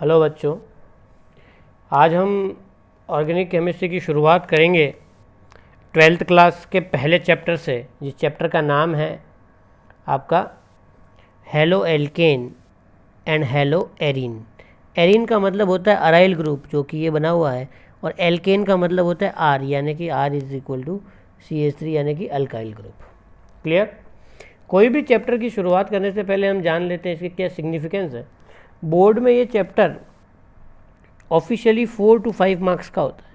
Hello बच्चों, आज हम ऑर्गेनिक केमिस्ट्री की शुरुआत करेंगे 12th क्लास के पहले चैप्टर से, जिस चैप्टर का नाम है आपका halo alkane and hello arene. Arene का मतलब होता है अराइल ग्रुप, जो कि ये बना हुआ है, और एल्केन का मतलब होता है आर, यानी कि are is equal to CH3 यानी कि अल्काइल ग्रुप। क्लियर? कोई भी चैप्टर की शुरुआत करने से पहले हम जान लेते हैं इसके क्या सिग्निफिकेंस है। बोर्ड में ये चैप्टर ऑफिशियली 4 to 5 मार्क्स का होता है।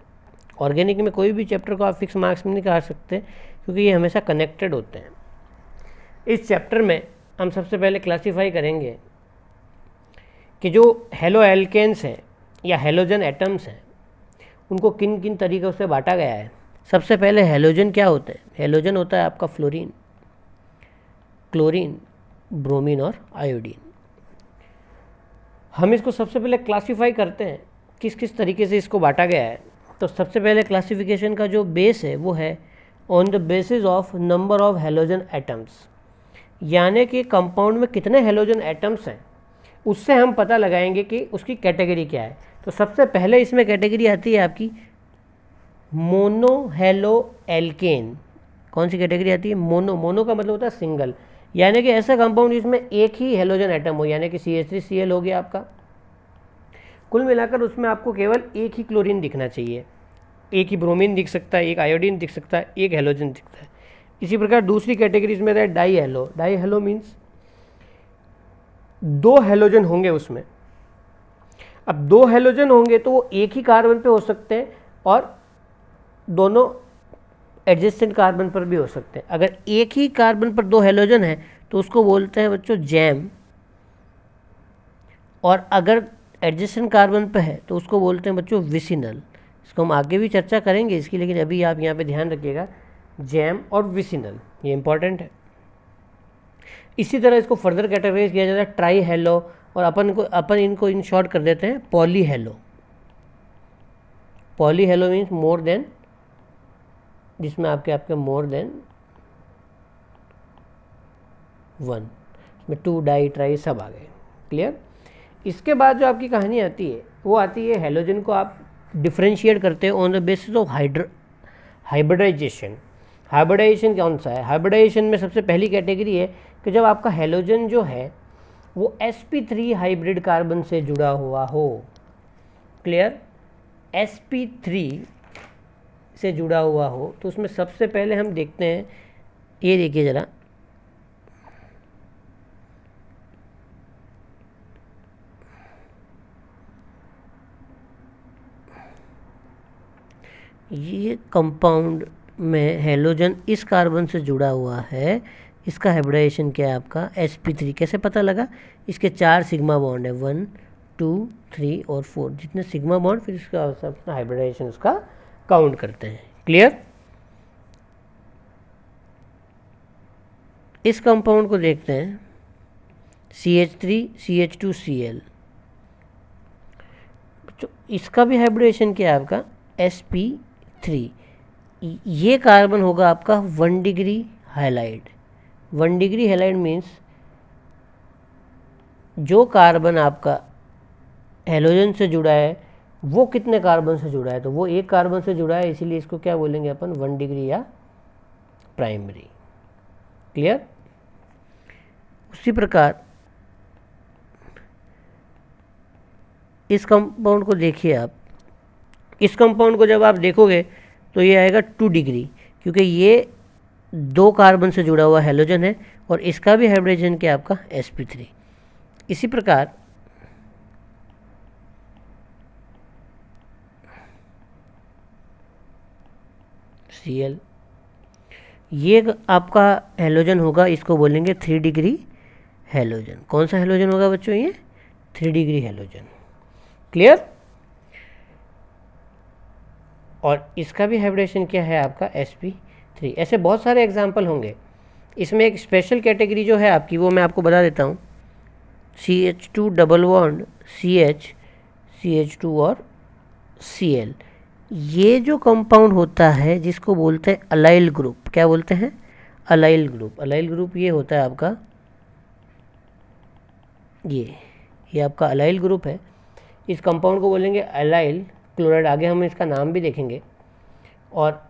ऑर्गेनिक में कोई भी चैप्टर को आप फिक्स मार्क्स में नहीं कर सकते, क्योंकि ये हमेशा कनेक्टेड होते हैं। इस चैप्टर में हम सबसे पहले क्लासीफाई करेंगे कि जो हेलो एल्केन्स हैं या हेलोजन एटम्स हैं, उनको किन किन तरीक़ों से बांटा गया है। सबसे पहले हेलोजन क्या होते हैं? हेलोजन होता है आपका फ्लोरीन, क्लोरीन, ब्रोमीन और आयोडीन। हम इसको सबसे पहले क्लासीफाई करते हैं किस किस तरीके से इसको बांटा गया है। तो सबसे पहले क्लासिफिकेशन का जो बेस है वो है on the basis of number of halogen atoms, यानी कि कंपाउंड में कितने हेलोजन एटम्स हैं उससे हम पता लगाएंगे कि उसकी कैटेगरी क्या है। तो सबसे पहले इसमें कैटेगरी आती है आपकी मोनो हेलो एल्केन। कौन सी कैटेगरी आती है? मोनो। मोनो का मतलब होता है सिंगल, यानी कि ऐसा कंपाउंड जिसमें एक ही हेलोजन एटम हो, यानी कि CH3Cl हो गया आपका। कुल मिलाकर उसमें आपको केवल एक ही क्लोरीन दिखना चाहिए, एक ही ब्रोमीन दिख सकता है, एक आयोडीन दिख सकता है, एक हेलोजन दिखता है। इसी प्रकार दूसरी कैटेगरीज में है die hello. Die hello means दो हेलोजन होंगे उसमें। अब दो हेलोजन होंगे तो वो एक ही कार्बन पे हो सकते हैं और दोनों एडजेसेंट कार्बन पर भी हो सकते हैं। अगर एक ही कार्बन पर दो हेलोजन है तो उसको बोलते हैं बच्चों जैम, और अगर एडजेसेंट कार्बन पे है तो उसको बोलते हैं बच्चों विसिनल। इसको हम आगे भी चर्चा करेंगे इसकी, लेकिन अभी आप यहाँ पे ध्यान रखिएगा, जैम और विसिनल, ये इंपॉर्टेंट है। इसी तरह इसको फर्दर कैटेगराइज किया जाता है ट्राई हेलो, और अपन इनको इन शॉर्ट कर देते हैं poly hello. Poly hello means more than, जिसमें आपके मोर देन वन, इसमें टू, डाई, ट्राई सब आ गए। क्लियर? इसके बाद जो आपकी कहानी आती है वो आती है हेलोजन को आप डिफ्रेंशिएट करते हैं on the basis of hybridization. Hybridization कौन सा है? हाइब्रिडाइजेशन में सबसे पहली कैटेगरी है कि जब आपका हेलोजन जो है वो sp3 हाइब्रिड कार्बन से जुड़ा हुआ हो। क्लियर? sp3 से जुड़ा हुआ हो तो उसमें सबसे पहले हम देखते हैं, ये देखिए ज़रा, ये कंपाउंड में हेलोजन इस कार्बन से जुड़ा हुआ है, इसका हाइब्रिडाइजेशन क्या है आपका sp3। कैसे पता लगा? इसके 4 सिग्मा बॉन्ड है, 1 2 3 और 4, जितने सिग्मा बॉन्ड फिर इसका अपना हाइब्रिडाइजेशन उसका काउंट करते हैं। क्लियर? इस कंपाउंड को देखते हैं CH3 CH2Cl, तो इसका भी हाइब्रिडेशन क्या है आपका sp3। ये कार्बन होगा आपका 1 degree halide. 1 degree halide means जो कार्बन आपका हेलोजन से जुड़ा है वो कितने कार्बन से जुड़ा है? तो वो एक कार्बन से जुड़ा है, इसीलिए इसको क्या बोलेंगे अपन? 1 डिग्री या प्राइमरी। क्लियर? उसी प्रकार इस कंपाउंड को देखिए आप। इस कंपाउंड को जब आप देखोगे तो ये आएगा 2 डिग्री, क्योंकि ये 2 कार्बन से जुड़ा हुआ हेलोजन है, और इसका भी हाइब्रिडेशन क्या आपका sp3। इसी प्रकार Cl, ये आपका हेलोजन होगा, इसको बोलेंगे 3 डिग्री हेलोजन। कौन सा हेलोजन होगा बच्चों? ये 3 डिग्री हेलोजन। क्लियर? और इसका भी हाइब्रिडेशन क्या है आपका sp3। ऐसे बहुत सारे एग्जाम्पल होंगे। इसमें एक स्पेशल कैटेगरी जो है आपकी वो मैं आपको बता देता हूँ, CH2 double bond CH, CH2 और Cl। ये जो कंपाउंड होता है जिसको बोलते हैं अलाइल ग्रुप। क्या बोलते हैं? Allyl group. अलाइल ग्रुप ये होता है आपका, ये आपका अलाइल ग्रुप है। इस कंपाउंड को बोलेंगे एलाइल क्लोराइड, आगे हम इसका नाम भी देखेंगे। और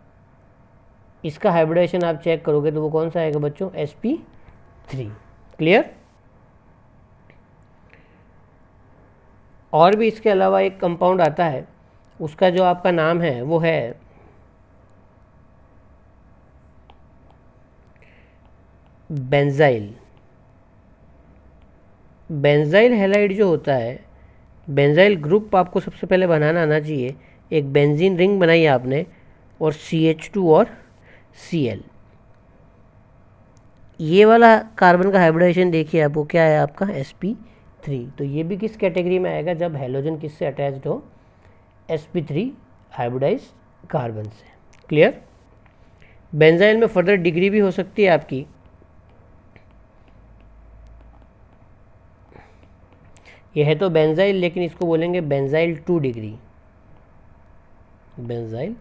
इसका हाइब्रिडेशन आप चेक करोगे तो वो कौन सा आएगा बच्चों, sp3। क्लियर। और भी इसके अलावा एक कंपाउंड आता है, उसका जो आपका नाम है वो है बेंजाइल। बेंजाइल हैलाइड जो होता है, बेंजाइल ग्रुप आपको सबसे पहले बनाना आना चाहिए। एक बेंजीन रिंग बनाई आपने और CH2 और Cl, ये वाला कार्बन का हाइब्रिडेशन देखिए आपको क्या है आपका sp3। तो ये भी किस कैटेगरी में आएगा, जब हेलोजन किससे अटैच्ड हो, sp3 हाइब्रिडाइज कार्बन से। क्लियर। बेंजाइल में फर्दर डिग्री भी हो सकती है आपकी, यह है तो बेंजाइल लेकिन इसको बोलेंगे बेंजाइल 2 डिग्री, बेंजाइल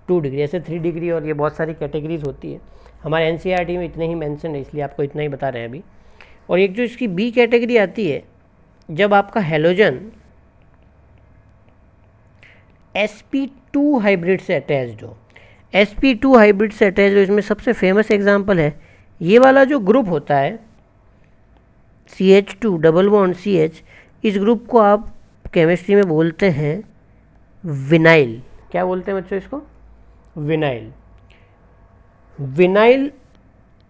2 डिग्री। ऐसे 3 डिग्री और ये बहुत सारी कैटेगरीज होती है। हमारे एनसीईआरटी में इतने ही मेंशन है, इसलिए आपको इतना ही बता रहे हैं अभी। और एक जो इसकी बी कैटेगरी आती है, जब आपका हेलोजन sp2 हाइब्रिड से अटैच्ड हो, sp2 हाइब्रिड से अटैच हो, इसमें सबसे फेमस एग्जांपल है ये वाला जो ग्रुप होता है CH2 डबल बॉन्ड CH, इस ग्रुप को आप केमिस्ट्री में बोलते हैं विनाइल। क्या बोलते हैं बच्चों इसको, विनाइल। विनाइल,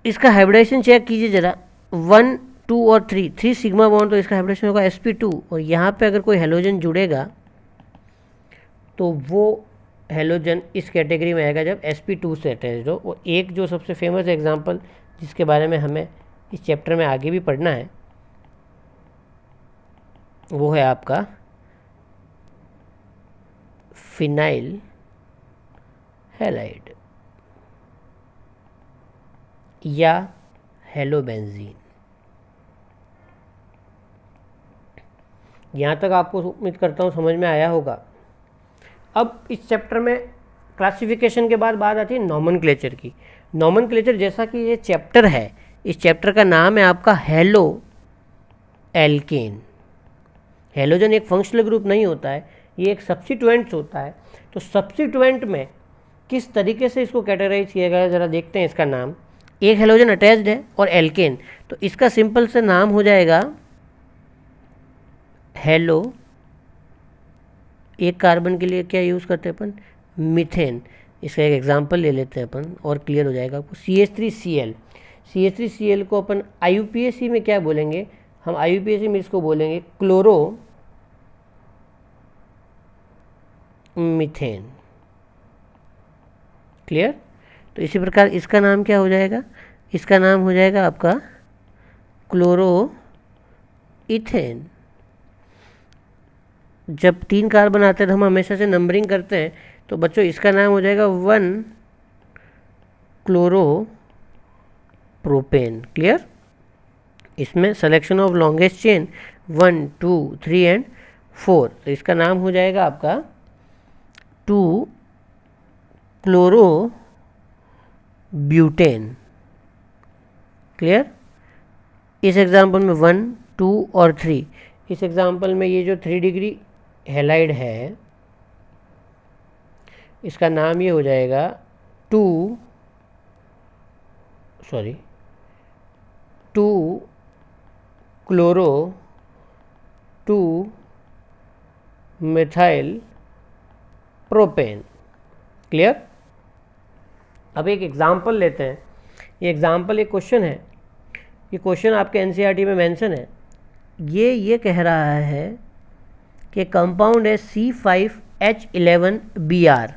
इसका हाइब्रिडेशन चेक कीजिए ज़रा, 1 2 और 3 सिग्मा बॉन्ड, तो इसका हाइब्रिडेशन होगा sp2। और यहाँ पे अगर कोई हेलोजन जुड़ेगा तो वो हेलोजन इस कैटेगरी में आएगा जब sp2 से अटैच्ड हो। और एक जो सबसे फेमस एग्जांपल जिसके बारे में हमें इस चैप्टर में आगे भी पढ़ना है, वो है आपका फिनाइल हैलाइड या हेलोबेंजीन। यहाँ तक आपको उम्मीद करता हूँ समझ में आया होगा। अब इस चैप्टर में क्लासिफिकेशन के बाद बात आती है नॉमेनक्लेचर की। नॉमेनक्लेचर, जैसा कि ये चैप्टर है, इस चैप्टर का नाम है आपका हेलो एल्केन। हेलोजन एक फंक्शनल ग्रुप नहीं होता है, ये एक सब्स्टिट्यूएंट्स होता है। तो सब्स्टिट्यूएंट में किस तरीके से इसको कैटेगराइज किया गया है ज़रा देखते हैं। इसका नाम, एक हेलोजन अटैच्ड है और एल्केन, तो इसका सिंपल से नाम हो जाएगा हेलो। एक कार्बन के लिए क्या यूज़ करते हैं अपन, मीथेन। इसका एक एग्जांपल ले लेते हैं अपन और क्लियर हो जाएगा आपको। CH3Cl, CH3Cl को अपन IUPAC में क्या बोलेंगे, हम IUPAC में इसको बोलेंगे क्लोरो मीथेन। क्लियर। तो इसी प्रकार इसका नाम क्या हो जाएगा, इसका नाम हो जाएगा आपका क्लोरो इथेन। जब 3 कार्बन आते हैं तो हम हमेशा से नंबरिंग करते हैं, तो बच्चों इसका नाम हो जाएगा 1 क्लोरो प्रोपेन। क्लियर। इसमें selection of longest chain 1 2 3 and 4, तो इसका नाम हो जाएगा आपका 2 क्लोरो ब्यूटेन। क्लियर। इस एग्जांपल में 1 2 और 3, इस एग्जांपल में ये जो 3 डिग्री हैलाइड है, इसका नाम ये हो जाएगा 2 क्लोरो 2 मिथाइल प्रोपेन। क्लियर। अब एक एग्जांपल लेते हैं। ये एग्जांपल एक क्वेश्चन है, ये क्वेश्चन आपके एनसीईआरटी में मेंशन है। ये कह रहा है कि कंपाउंड है C5H11Br,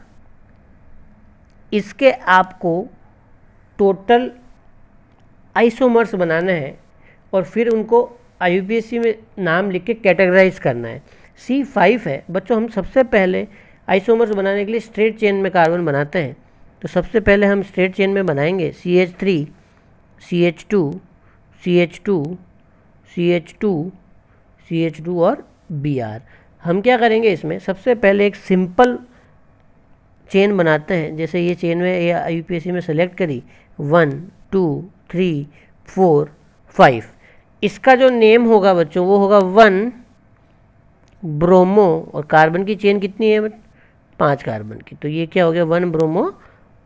इसके आपको टोटल आइसोमर्स बनाने हैं और फिर उनको IUPAC में नाम लिख के कैटेगराइज करना है। C5 है बच्चों, हम सबसे पहले आइसोमर्स बनाने के लिए स्ट्रेट चेन में कार्बन बनाते हैं। तो सबसे पहले हम स्ट्रेट चेन में बनाएंगे CH3 CH2 CH2 CH2 CH2 और Br। हम क्या करेंगे, इसमें सबसे पहले एक सिंपल चेन बनाते हैं। जैसे ये चेन में ये IUPAC में सेलेक्ट करी 1 2 3 4 5, इसका जो नेम होगा बच्चों वो होगा 1 ब्रोमो, और कार्बन की चेन कितनी है, 5 कार्बन की, तो ये क्या हो गया, 1 ब्रोमो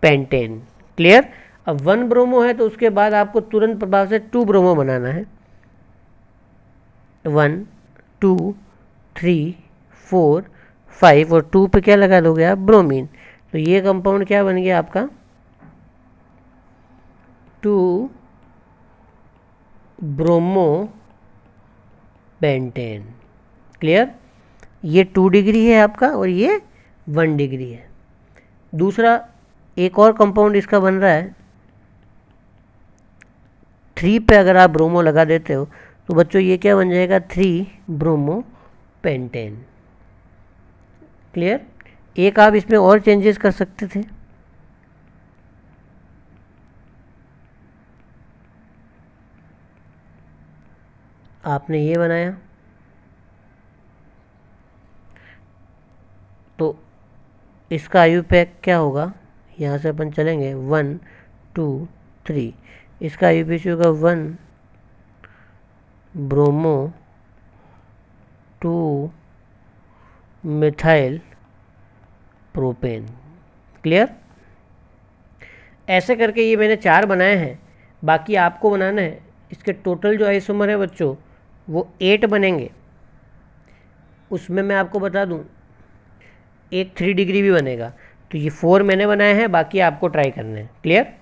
पेंटेन। क्लियर। अब 1 ब्रोमो है तो उसके बाद आपको तुरंत प्रभाव से 2 ब्रोमो बनाना है। 1 2 3 4 5 और 2 पे क्या लगा दोगे आप, ब्रोमीन। तो ये कंपाउंड क्या बन गया आपका, 2 ब्रोमो पेंटेन। क्लियर। ये 2 डिग्री है आपका और ये 1 डिग्री है। दूसरा एक और कंपाउंड इसका बन रहा है, 3 पे अगर आप ब्रोमो लगा देते हो तो बच्चों ये क्या बन जाएगा, 3 ब्रोमो पेंटेन। क्लियर। एक आप इसमें और चेंजेस कर सकते थे, आपने ये बनाया तो इसका आयु पैक क्या होगा, यहाँ से अपन चलेंगे 1 2 3, इसका आयु पैक होगा 1 ब्रोमो 2 मिथाइल प्रोपेन। क्लियर। ऐसे करके ये मैंने 4 बनाए हैं, बाकी आपको बनाना है। इसके टोटल जो आइसोमर है बच्चों वो 8 बनेंगे। उसमें मैं आपको बता दूं एक 3 डिग्री भी बनेगा, तो ये 4 मैंने बनाए हैं, बाकी आपको ट्राई करने हैं। क्लियर।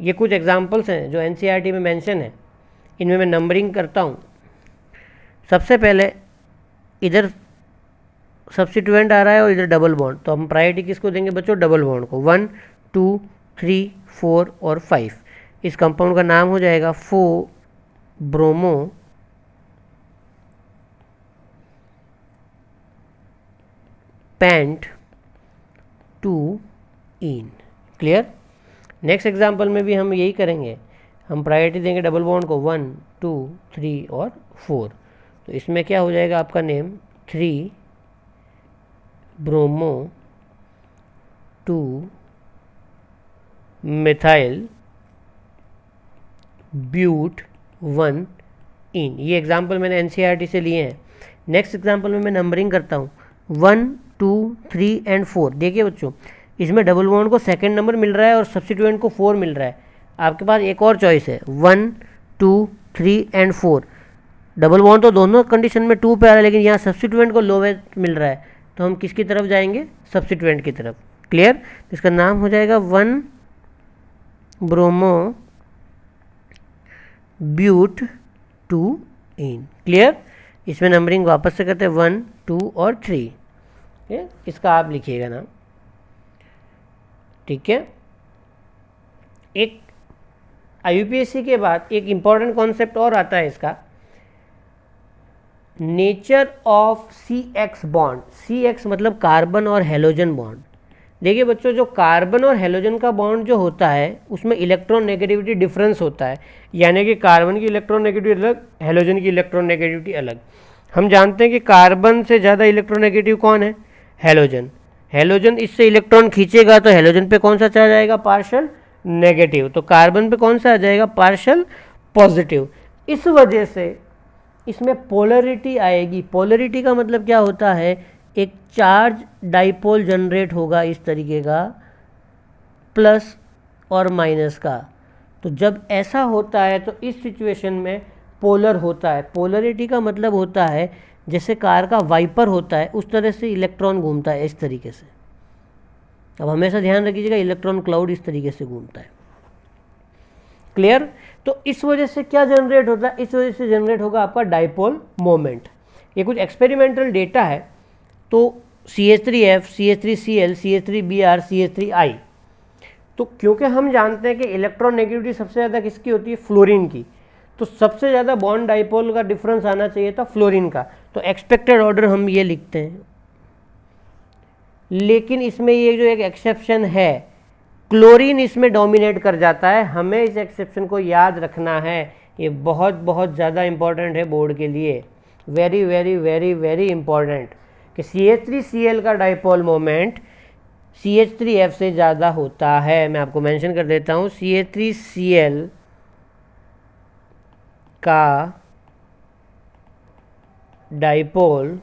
ये कुछ एग्जांपल्स हैं जो एनसीईआरटी में मेंशन है, इनमें मैं नंबरिंग करता हूँ। सबसे पहले इधर सब्स्टिट्यूएंट आ रहा है और इधर डबल बॉन्ड, तो हम प्रायोरिटी किसको देंगे बच्चों, डबल बॉन्ड को। 1 2 3 4 और 5। इस कंपाउंड का नाम हो जाएगा 4 ब्रोमो पेंट 2 इन। क्लियर। नेक्स्ट एग्जांपल में भी हम यही करेंगे, हम प्रायोरिटी देंगे डबल बॉन्ड को 1 2 3 और 4। तो इसमें क्या हो जाएगा आपका नेम, 3 ब्रोमो 2 मिथाइल ब्यूट 1 इन। ये एग्जाम्पल मैंने एनसीईआरटी से लिए हैं। नेक्स्ट एग्जाम्पल में मैं नंबरिंग करता हूँ 1 2 3 एंड 4। देखिए बच्चों, इसमें डबल बॉन्ड को सेकंड नंबर मिल रहा है और सब्स्टिट्यूएंट को 4 मिल रहा है। आपके पास एक और चॉइस है 1 2 3 एंड 4। डबल बॉन्ड तो दोनों कंडीशन में 2 पे आ रहा है, लेकिन यहाँ सब्स्टिट्यूएंट को लोवेस्ट मिल रहा है, तो हम किसकी तरफ जाएंगे, सब्स्टिट्यूएंट की तरफ। क्लियर। तो इसका नाम हो जाएगा 1 ब्रोमो ब्यूट 2 इन। क्लियर। इसमें नंबरिंग वापस से करते हैं 1 2 और 3। इसका आप लिखिएगा नाम। ठीक है। एक आईयूपीएससी के बाद एक इंपॉर्टेंट कॉन्सेप्ट और आता है इसका, nature of C X bond. C X मतलब कार्बन और हेलोजन बॉन्ड। देखिए बच्चों, जो कार्बन और हेलोजन का बॉन्ड जो होता है उसमें इलेक्ट्रॉन नेगेटिविटी डिफरेंस होता है, यानी कि कार्बन की इलेक्ट्रॉन नेगेटिविटी अलग, हेलोजन की इलेक्ट्रॉन नेगेटिविटी अलग। हम जानते हैं कि कार्बन से ज़्यादा इलेक्ट्रॉन नेगेटिव कौन है, हेलोजन। हेलोजन इससे इलेक्ट्रॉन खींचेगा तो हेलोजन पे कौन सा चार्ज आएगा, पार्शियल नेगेटिव, तो कार्बन पे कौन सा आ जाएगा, पार्शियल पॉजिटिव। इस वजह से इसमें पोलरिटी आएगी। पोलरिटी का मतलब क्या होता है, एक चार्ज डाइपोल जनरेट होगा इस तरीके का, प्लस और माइनस का। तो जब ऐसा होता है तो इस सिचुएशन में पोलर होता है। पोलरिटी का मतलब होता है जैसे कार का वाइपर होता है उस तरह से इलेक्ट्रॉन घूमता है इस तरीके से। अब हमेशा ध्यान रखिएगा, इलेक्ट्रॉन क्लाउड इस तरीके से घूमता है। क्लियर। तो इस वजह से क्या जनरेट होता है, इस वजह से जनरेट होगा आपका डाइपोल मोमेंट। ये कुछ एक्सपेरिमेंटल डेटा है। तो CH3F, CH3Cl, CH3Br, CH3I। तो क्योंकि हम जानते हैं कि इलेक्ट्रॉन नेगेटिविटी सबसे ज़्यादा किसकी होती है, फ्लोरीन की, तो सबसे ज़्यादा बॉन्ड डाइपोल का डिफरेंस आना चाहिए था फ्लोरीन का। तो एक्सपेक्टेड ऑर्डर हम ये लिखते हैं, लेकिन इसमें ये जो एक एक्सेप्शन है, क्लोरीन इसमें डोमिनेट कर जाता है। हमें इस एक्सेप्शन को याद रखना है, ये बहुत बहुत ज़्यादा इंपॉर्टेंट है बोर्ड के लिए, very very very very important, कि CH3Cl का डाइपोल मोमेंट CH3F से ज़्यादा होता है। मैं आपको मेंशन कर देता हूँ, CH3Cl का डाइपोल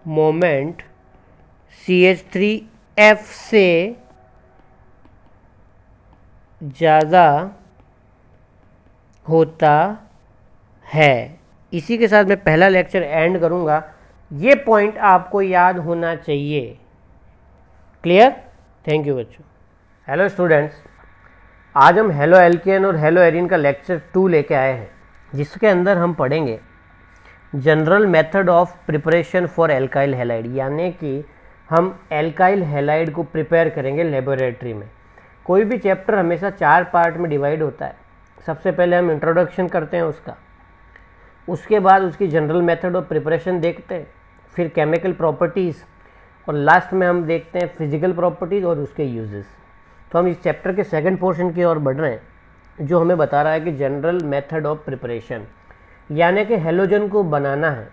मोमेंट CH3F से ज़्यादा होता है। इसी के साथ मैं पहला लेक्चर एंड करूँगा। ये पॉइंट आपको याद होना चाहिए। क्लियर? थैंक यू बच्चों। हेलो स्टूडेंट्स, आज हम हेलो एल्केन और हेलो एरिन का लेक्चर 2 लेके आए हैं, जिसके अंदर हम पढ़ेंगे general method of preparation for alkyl halide, यानी कि हम एल्काइल हैलाइड को प्रिपेयर करेंगे लेबोरेटरी में। कोई भी चैप्टर हमेशा 4 पार्ट में डिवाइड होता है। सबसे पहले हम इंट्रोडक्शन करते हैं उसका, उसके बाद उसकी जनरल मेथड ऑफ प्रिपरेशन देखते हैं, फिर केमिकल प्रॉपर्टीज़, और लास्ट में हम देखते हैं फिजिकल प्रॉपर्टीज़ और उसके यूजेस। तो हम इस चैप्टर के सेकंड पोर्शन की ओर बढ़ रहे हैं, जो हमें बता रहा है कि जनरल मेथड ऑफ प्रिपरेशन, यानी कि हेलोजन को बनाना है।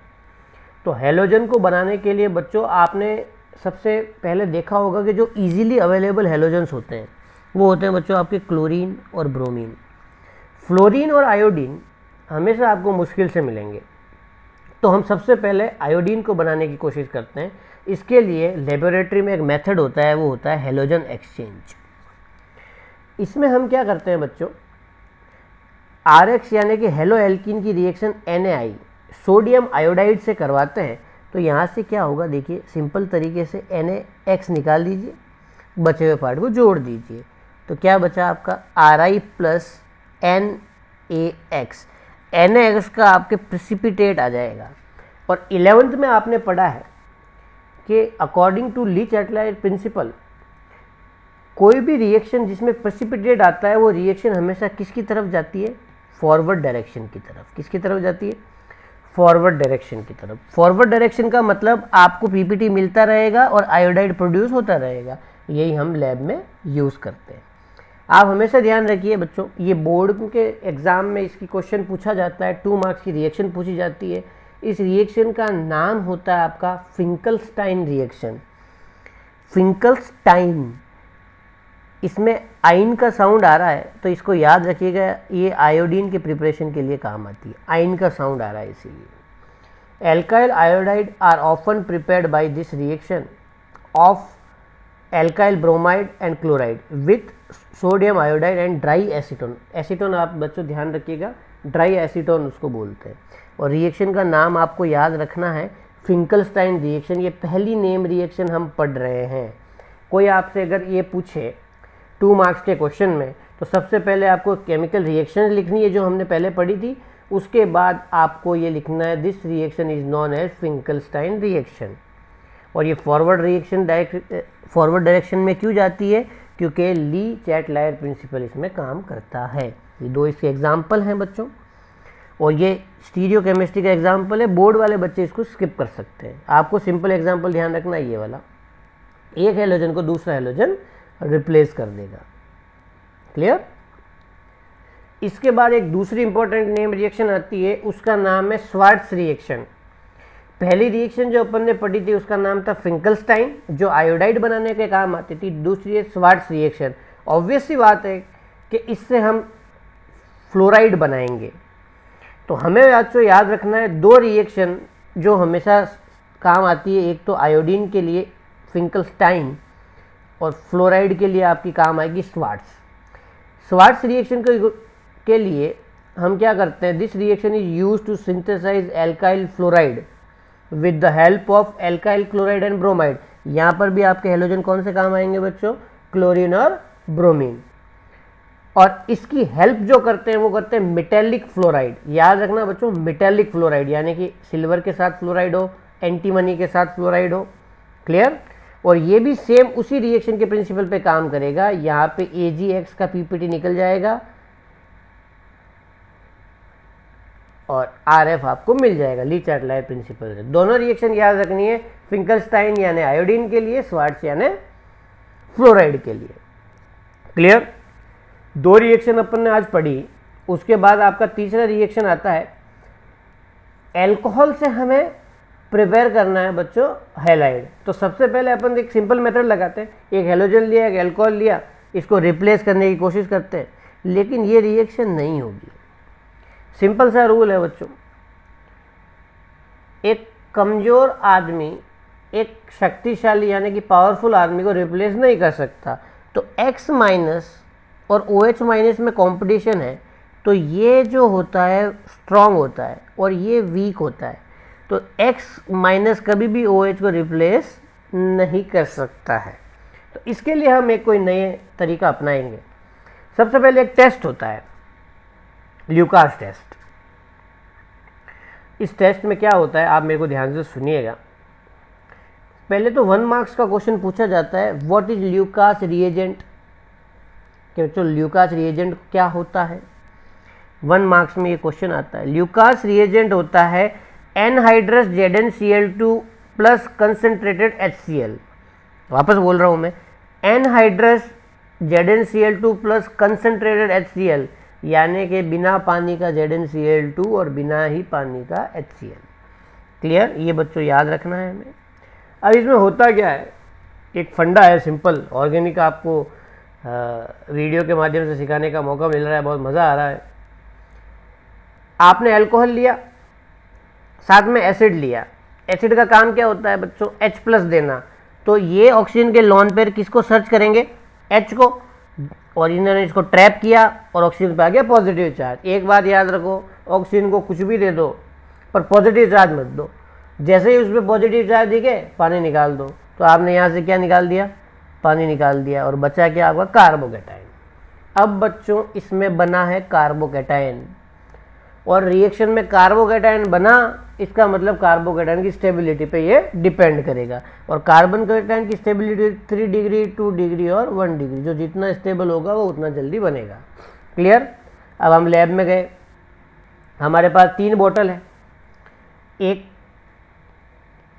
तो हेलोजन को बनाने के लिए बच्चों आपने सबसे पहले देखा होगा कि जो इजीली अवेलेबल हेलोजन्स होते हैं वो होते हैं बच्चों आपके क्लोरीन और ब्रोमीन। फ्लोरीन और आयोडीन हमेशा आपको मुश्किल से मिलेंगे। तो हम सबसे पहले आयोडीन को बनाने की कोशिश करते हैं। इसके लिए लेबोरेटरी में एक मेथड होता है, वो होता है हेलोजन एक्सचेंज। इसमें हम क्या करते हैं बच्चों, RX यानी कि हेलो एल्कीन की रिएक्शन NaI सोडियम आयोडाइड से करवाते हैं। तो यहाँ से क्या होगा देखिए, सिंपल तरीके से NaX निकाल दीजिए, बचे हुए पार्ट को जोड़ दीजिए, तो क्या बचा आपका Ri प्लस NaX। NaX का आपके प्रेसिपिटेट आ जाएगा। और 11th में आपने पढ़ा है कि अकॉर्डिंग टू ली-चैटलायर प्रिंसिपल, कोई भी रिएक्शन जिसमें प्रेसिपिटेट आता है वो रिएक्शन हमेशा किसकी तरफ जाती है, फॉरवर्ड डायरेक्शन की तरफ। किसकी तरफ जाती है, फॉरवर्ड डायरेक्शन की तरफ। फॉरवर्ड डायरेक्शन का मतलब आपको पीपीटी मिलता रहेगा और आयोडाइड प्रोड्यूस होता रहेगा। यही हम लैब में यूज़ करते हैं। आप हमेशा ध्यान रखिए बच्चों, ये बोर्ड के एग्ज़ाम में इसकी क्वेश्चन पूछा जाता है, 2 मार्क्स की रिएक्शन पूछी जाती है। इस रिएक्शन का नाम होता है आपका फिंकलस्टाइन रिएक्शन। फिंकलस्टाइन, इसमें आइन का साउंड आ रहा है तो इसको याद रखिएगा, ये आयोडीन के प्रिपरेशन के लिए काम आती है। आइन का साउंड आ रहा है इसीलिए। Alkyl iodide are often prepared by this reaction of alkyl bromide and chloride with sodium iodide and dry acetone. Acetone आप बच्चों ध्यान रखिएगा, ड्राई एसीटोन उसको बोलते हैं। और रिएक्शन का नाम आपको याद रखना है फिंकलस्टाइन रिएक्शन। ये पहली नेम रिएक्शन हम पढ़ रहे हैं। कोई आपसे अगर ये पूछे 2 मार्क्स के क्वेश्चन में, तो सबसे पहले आपको केमिकल रिएक्शन लिखनी है जो हमने पहले पढ़ी थी। उसके बाद आपको ये लिखना है this reaction is non as Finkelstein reaction. और ये फॉरवर्ड डायरेक्शन में क्यों जाती है, क्योंकि ली-चैटलायर प्रिंसिपल इसमें काम करता है। ये 2 इसके एग्जाम्पल हैं बच्चों, और ये स्टीरियो केमिस्ट्री का एग्जाम्पल है। बोर्ड वाले बच्चे इसको स्किप कर सकते हैं। आपको सिंपल एग्जाम्पल ध्यान रखना है, ये वाला, एक हेलोजन को दूसरा हेलोजन रिप्लेस कर देगा। क्लियर? इसके बाद एक दूसरी इंपॉर्टेंट नेम रिएक्शन आती है, उसका नाम है स्वार्ट्स रिएक्शन। पहली रिएक्शन जो अपन ने पढ़ी थी उसका नाम था फिंकलस्टाइन, जो आयोडाइड बनाने के काम आती थी। दूसरी है स्वार्ट्स रिएक्शन। ऑब्वियस सी बात है कि इससे हम फ्लोराइड बनाएंगे। तो हमें याद रखना है 2 रिएक्शन जो हमेशा काम आती है, एक तो आयोडीन के लिए फिंकलस्टाइन, और फ्लोराइड के लिए आपकी काम आएगी स्वार्ट्स। स्वार्ट्स रिएक्शन के लिए हम क्या करते हैं, this reaction is use to synthesize alkyl fluoride with the help of alkyl chloride and bromide. यहाँ पर भी आपके हेलोजन कौन से काम आएंगे बच्चों, क्लोरीन और ब्रोमीन। और इसकी हेल्प जो करते हैं वो करते हैं मेटेलिक फ्लोराइड। याद रखना बच्चों, मेटेलिक फ्लोराइड, यानी कि सिल्वर के साथ फ्लोराइड हो, एंटीमनी के साथ फ्लोराइड हो। क्लियर? और ये भी सेम उसी रिएक्शन के प्रिंसिपल पे काम करेगा। यहाँ पे AgX का पीपीटी निकल जाएगा और RF आपको मिल जाएगा ली-चैटलायर प्रिंसिपल से। दोनों रिएक्शन याद रखनी है, फिंकलस्टाइन यानी आयोडीन के लिए, स्वार्ट्स यानी फ्लोराइड के लिए। क्लियर? 2 रिएक्शन अपन ने आज पढ़ी। उसके बाद आपका तीसरा रिएक्शन आता है, एल्कोहल से हमें प्रिपेयर करना है बच्चों हैलाइड। तो सबसे पहले अपन एक सिंपल मेथड लगाते हैं, एक हेलोजन लिया, एक अल्कोहल लिया, इसको रिप्लेस करने की कोशिश करते हैं, लेकिन ये रिएक्शन नहीं होगी। सिंपल सा रूल है बच्चों, एक कमज़ोर आदमी एक शक्तिशाली यानी कि पावरफुल आदमी को रिप्लेस नहीं कर सकता। तो X माइनस और OH माइनस में कंपटीशन है, तो ये जो होता है स्ट्रॉन्ग होता है और ये वीक होता है। तो X माइनस कभी भी OH को रिप्लेस नहीं कर सकता है। तो इसके लिए हम एक कोई नए तरीका अपनाएंगे। सबसे पहले एक टेस्ट होता है, ल्यूकास टेस्ट। इस टेस्ट में क्या होता है, आप मेरे को ध्यान से सुनिएगा। पहले तो 1 मार्क्स का क्वेश्चन पूछा जाता है, व्हाट इज ल्यूकास रिएजेंट। कि बच्चों ल्यूकास रिएजेंट क्या होता है, 1 मार्क्स में ये क्वेश्चन आता है। ल्यूकास रिएजेंट होता है anhydrous ZnCl2 plus concentrated HCl। वापस बोल रहा हूँ मैं, anhydrous ZnCl2 plus concentrated HCl, यानी कि बिना पानी का ZnCl2 और बिना ही पानी का HCl। क्लियर, ये बच्चों याद रखना है हमें। अब इसमें होता क्या है, एक फंडा है सिंपल, ऑर्गेनिक आपको वीडियो के माध्यम से सिखाने का मौका मिल रहा है, बहुत मज़ा आ रहा है। आपने अल्कोहल लिया, साथ में एसिड लिया। एसिड का काम क्या होता है बच्चों, H प्लस देना। तो ये ऑक्सीजन के लोन पेयर किसको सर्च करेंगे, H को, और इन्होंने इसको ट्रैप किया और ऑक्सीजन पे आ गया पॉजिटिव चार्ज। एक बात याद रखो, ऑक्सीजन को कुछ भी दे दो पर पॉजिटिव चार्ज मत दो। जैसे ही उस पर पॉजिटिव चार्ज दिखे पानी निकाल दो। तो आपने यहाँ से क्या निकाल दिया, पानी निकाल दिया, और बचा क्या आपका कार्बोकैटायन। अब बच्चों इसमें बना है कार्बोकैटायन, और रिएक्शन में कार्बोकैटायन बना, इसका मतलब कार्बोकैटायन की स्टेबिलिटी पे ये डिपेंड करेगा। और कार्बन कैटायन की स्टेबिलिटी 3 डिग्री, 2 डिग्री और 1 डिग्री, जो जितना स्टेबल होगा वो उतना जल्दी बनेगा। क्लियर। अब हम लैब में गए, हमारे पास 3 बोतल है, एक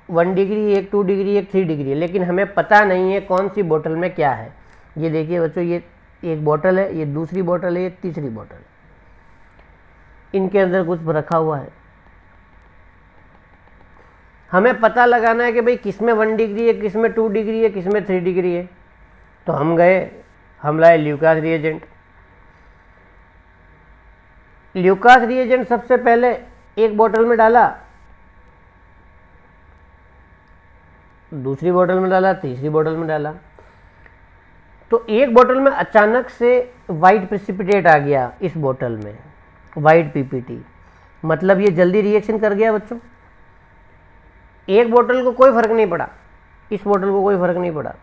1 डिग्री, एक 2 डिग्री, एक 3 डिग्री, लेकिन हमें पता नहीं है कौन सी बोतल में क्या है। ये देखिए बच्चों, ये एक बोतल है, ये दूसरी बोतल है, ये तीसरी बोतल है, इनके अंदर कुछ रखा हुआ है। हमें पता लगाना है कि भाई किस में 1 डिग्री है, किस में 2 डिग्री है, किस में 3 डिग्री है। तो हम गए, हम लाए ल्यूकास रिएजेंट। ल्यूकास रिएजेंट सबसे पहले एक बोतल में डाला, दूसरी बोतल में डाला, तीसरी बोतल में डाला। तो एक बोतल में अचानक से वाइट प्रेसिपिटेट आ गया, इस बोतल में वाइट पीपीटी, मतलब ये जल्दी रिएक्शन कर गया बच्चों। एक बोतल को कोई फर्क नहीं पड़ा, इस बोतल को कोई फर्क नहीं पड़ा,